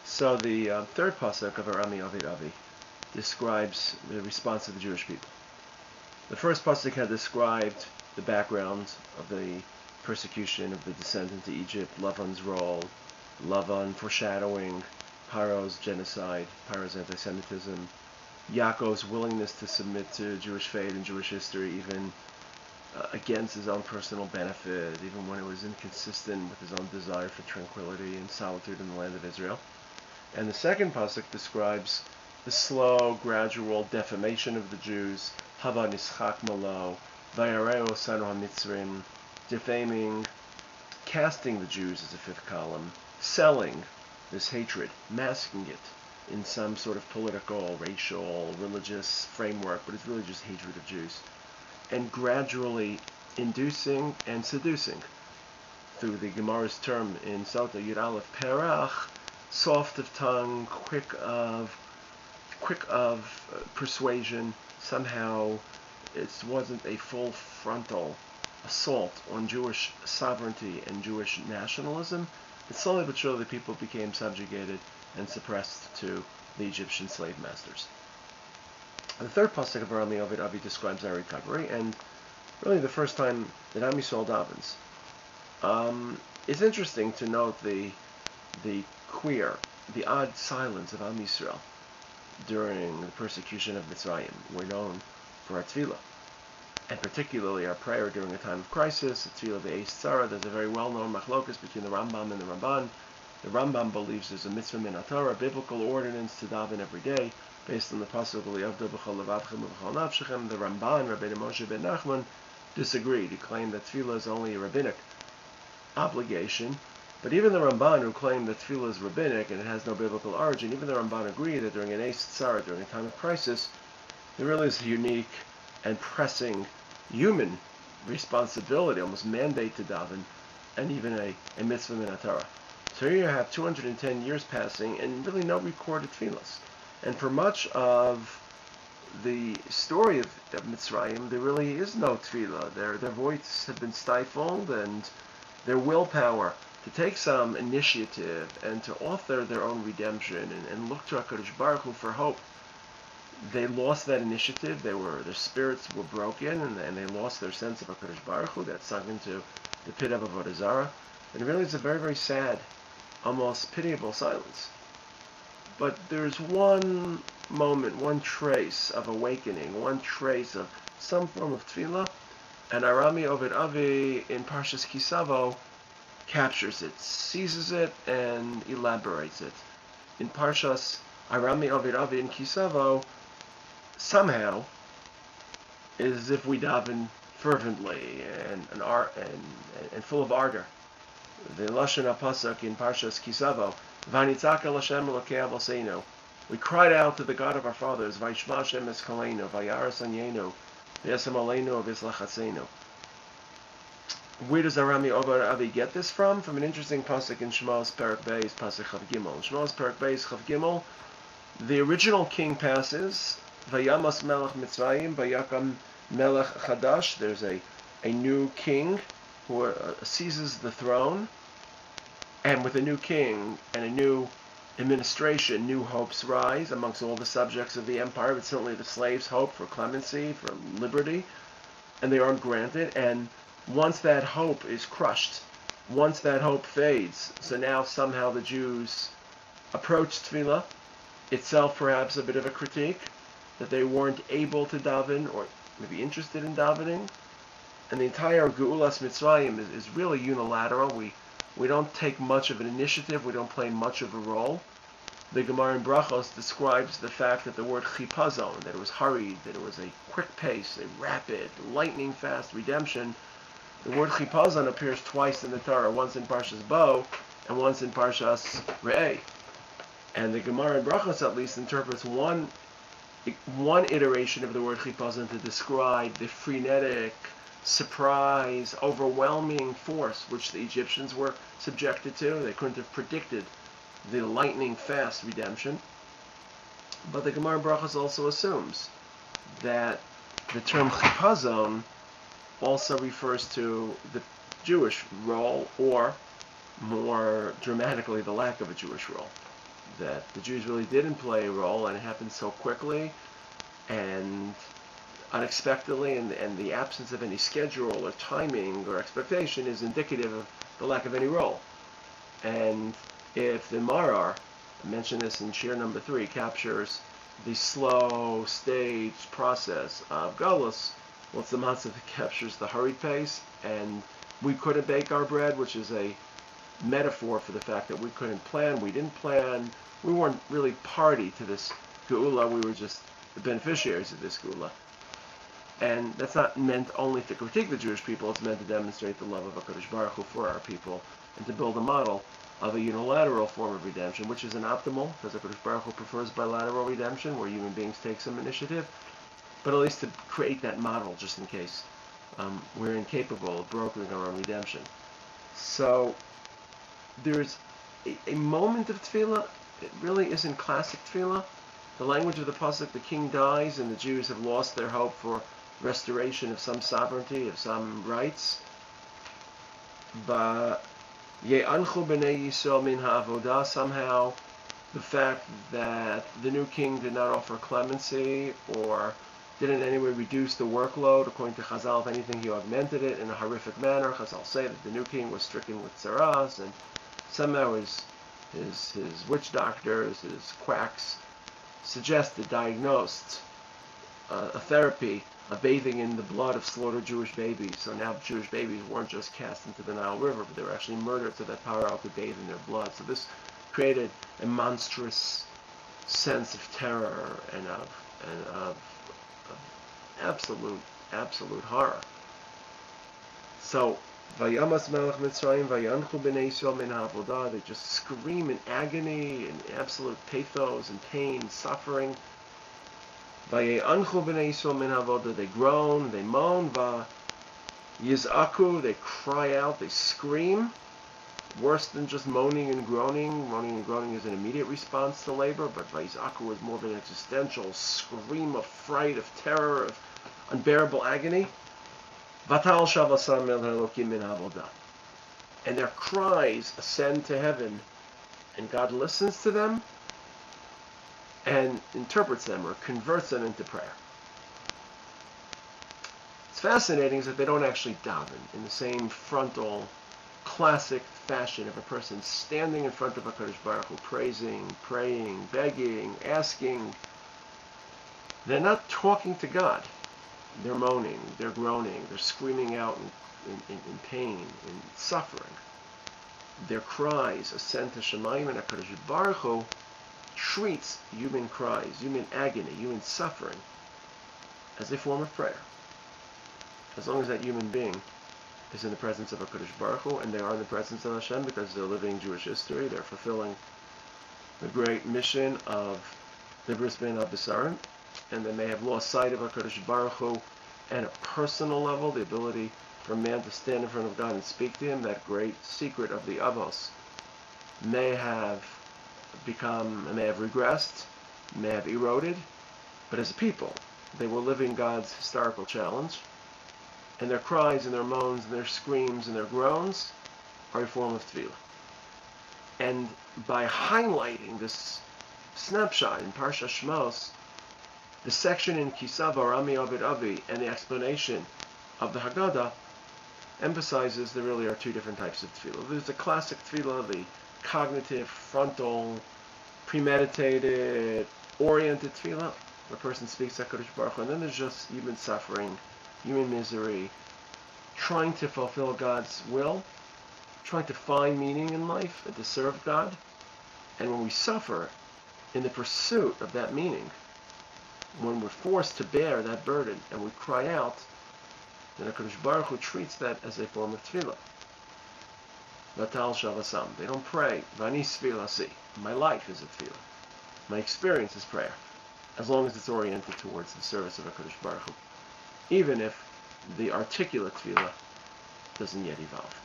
So the third pasuk of Arami Ovid Avi describes the response of the Jewish people. The first pasuk had described the background of the persecution of the descent into Egypt, Lavan's role, Lavan foreshadowing Paro's genocide, Paro's anti-Semitism, Yaakov's willingness to submit to Jewish fate and Jewish history, even against his own personal benefit, even when it was inconsistent with his own desire for tranquility and solitude in the land of Israel. And the second pasuk describes the slow, gradual defamation of the Jews, Hava nischak malo, vayareo sanu hamitzrim, defaming, casting the Jews as a fifth column, selling this hatred, masking it in some sort of political, racial, religious framework, but it's really just hatred of Jews, and gradually inducing and seducing through the Gemara's term in Sota Yud Aleph Perach, soft of tongue, quick of persuasion. Somehow it wasn't a full frontal assault on Jewish sovereignty and Jewish nationalism. It's slowly but surely people became subjugated and suppressed to the Egyptian slave masters. The third pasuk of Arami Ovid Avi describes our recovery, and really the first time that Am Yisrael davens. It's interesting to note the odd silence of Am Yisrael during the persecution of Mitzrayim. We're known for our tefillah, and particularly our prayer during a time of crisis, the tefillah be'eis tzara. There's a very well-known machlokas between the Rambam and the Ramban. The Rambam believes there's a mitzvah min Torah, a biblical ordinance to daven every day, based on the pasuk V'li'avdu b'chol levavchem u'b'chol nafshechem. The Ramban, Rabbeinu Moshe ben Nachman, disagreed. He claimed that tefillah is only a rabbinic obligation. But even the Ramban, who claimed that tefillah is rabbinic and it has no biblical origin, even the Ramban agreed that during an eis tzara, during a time of crisis, there really is a unique and pressing human responsibility, almost mandate to daven, and even a mitzvah min Torah. So here you have 210 years passing and really no recorded tefillahs. And for much of the story of Mitzrayim, there really is no tefillah. Their voices have been stifled, and their willpower to take some initiative and to author their own redemption and look to HaKadosh Baruch Hu for hope. They lost that initiative. Their spirits were broken, and they lost their sense of HaKadosh Baruch Hu. That sunk into the pit of Avodah Zarah. And really it's a very, very sad, almost pitiable silence. But there's one moment, one trace of awakening, one trace of some form of tefillah, and Arami Ovid Avi in Parshas Kisavo captures it, seizes it, and elaborates it. In Parshas Arami Ovid Avi in Kisavo, somehow, is as if we daven fervently and full of ardor. The Lashon HaPasuk in Parshas Kisavo, Vanitzak el Hashem Elokei Avoseinu. We cried out to the God of our fathers, Vayishma Hashem Eskolenu, Vayaras Anyenu, V'yasem Aleinu, V'yizlachatzeinu. Where does Arami Ovid Avi get this from? From an interesting pasuk in Shmos Perek Beis, pasuk Chav Gimel. In Shmos Perek Beis, Chav Gimel, the original king passes, Vayamas Melech Mitzrayim, Vayakam Melech Chadash. There's a new king who seizes the throne, and with a new king and a new administration, new hopes rise amongst all the subjects of the empire, but certainly the slaves hope for clemency, for liberty, and they aren't granted. And once that hope is crushed, once that hope fades, so now somehow the Jews approach tefillah, itself perhaps a bit of a critique, that they weren't able to daven, or maybe interested in davening. And the entire Geulas Mitzrayim is really unilateral. We don't take much of an initiative, we don't play much of a role. The Gemara in Brachos describes the fact that the word chipazon, that it was hurried, that it was a quick pace, a rapid, lightning fast redemption. The word chipazon appears twice in the Torah, once in Parshas Bo and once in Parshas Re'eh. And the Gemara in Brachos at least interprets one iteration of the word chipazon to describe the frenetic, surprise, overwhelming force which the Egyptians were subjected to. They couldn't have predicted the lightning fast redemption. But the Gemara Brachos also assumes that the term chipazon also refers to the Jewish role, or more dramatically, the lack of a Jewish role. that the Jews really didn't play a role, and it happened so quickly and unexpectedly, and the absence of any schedule or timing or expectation is indicative of the lack of any role. And if the Marar, I mentioned this in shir number 3, captures the slow, staged process of Galus, well, it's the Matzah that captures the hurried pace, and we couldn't bake our bread, which is a metaphor for the fact that we couldn't plan, we didn't plan, we weren't really party to this Geula, we were just the beneficiaries of this Geula. And that's not meant only to critique the Jewish people, it's meant to demonstrate the love of HaKadosh Baruch Hu for our people, and to build a model of a unilateral form of redemption, which is an optimal, because HaKadosh Baruch Hu prefers bilateral redemption, where human beings take some initiative, but at least to create that model, just in case we're incapable of brokering our own redemption. So there's a moment of tefillah. It really isn't classic tefillah. The language of the pasuk, the king dies, and the Jews have lost their hope for restoration of some sovereignty, of some rights. But ye'anchu b'nei Yisrael min ha'avodah, somehow the fact that the new king did not offer clemency or didn't in any way reduce the workload, according to Chazal, if anything, he augmented it in a horrific manner. Chazal say that the new king was stricken with tzaras, and somehow his witch doctors, his quacks, suggested, diagnosed a therapy of bathing in the blood of slaughtered Jewish babies. So now Jewish babies weren't just cast into the Nile River, but they were actually murdered so that Paro could bathe in their blood. So this created a monstrous sense of terror and of absolute horror. So Vayamas Melech Mitzrayim Vayanchu b'nei Yisrael min ha'avodah, they just scream in agony and absolute pathos and pain, suffering. Vayanchu b'nei Yisrael min ha'avodah, they groan, they moan. Yizaku, they cry out, they scream. Worse than just moaning and groaning. Moaning and groaning is an immediate response to labor, but Vayizaku is more of an existential scream of fright, of terror, of unbearable agony. Vatal shavasam el Elokim min havodah, and their cries ascend to heaven, and God listens to them and interprets them or converts them into prayer. It's fascinating is that they don't actually daven in the same frontal, classic fashion of a person standing in front of HaKadosh Baruch Hu, praising, praying, begging, asking. They're not talking to God. They're moaning, they're groaning, they're screaming out in pain, in suffering. Their cries ascend to Shemayim, and HaKadosh Baruch Hu treats human cries, human agony, human suffering as a form of prayer. As long as that human being is in the presence of HaKadosh Baruch Hu, and they are in the presence of Hashem because they're living Jewish history, they're fulfilling the great mission of the Bris Ben Abisarim, and they may have lost sight of HaKadosh Baruch Hu at a personal level, the ability for a man to stand in front of God and speak to Him, that great secret of the Avos, may have regressed, may have eroded, but as a people, they were living God's historical challenge, and their cries and their moans and their screams and their groans are a form of tefillah. And by highlighting this snapshot in Parsha Shmos, the section in Kisav Arami Ovid Avi and the explanation of the Haggadah emphasizes there really are two different types of tefillah. There's the classic tefillah, the cognitive, frontal, premeditated, oriented tefillah, where a person speaks HaKadosh Baruch Hu, and then there's just human suffering, human misery, trying to fulfill God's will, trying to find meaning in life and to serve God. And when we suffer in the pursuit of that meaning, when we're forced to bear that burden and we cry out, then HaKadosh Baruch Hu treats that as a form of tefillah. Vatal shavasam. They don't pray. Vani svilasi. My life is a tefillah. My experience is prayer, as long as it's oriented towards the service of HaKadosh Baruch Hu, even if the articulate tefillah doesn't yet evolve.